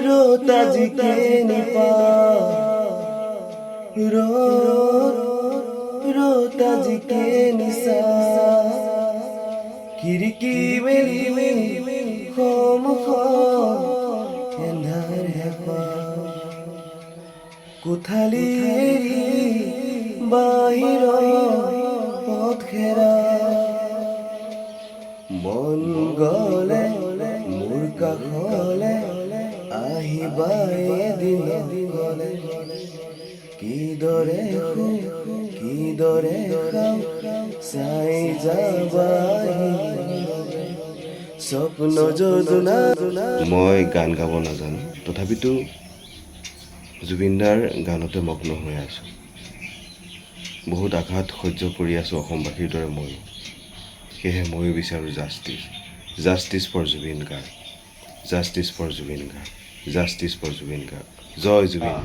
रोता जी के निपा रोता जी के निसा खिड़की मेली खम एंधार हेपा कोठाली बाहिर पथ खेरा मन गले मोर काखले আহিবা এদিন গলে কিদৰে খাম চাই যাবা স্বপ্ন যোজনা। মই গান গাব নাজানো, তথাপিতো জুবিনদাৰ গানতে মগ্ন হৈ আছোঁ। বহুত আঘাত সহ্য কৰি আছোঁ অসমবাসীৰ দৰে ময়ো। সেয়েহে ময়ো বিচাৰোঁ justice for Zubeen Garg, justice for Zubeen Garg, justice for Zubeen Garg. জয় জুবিন।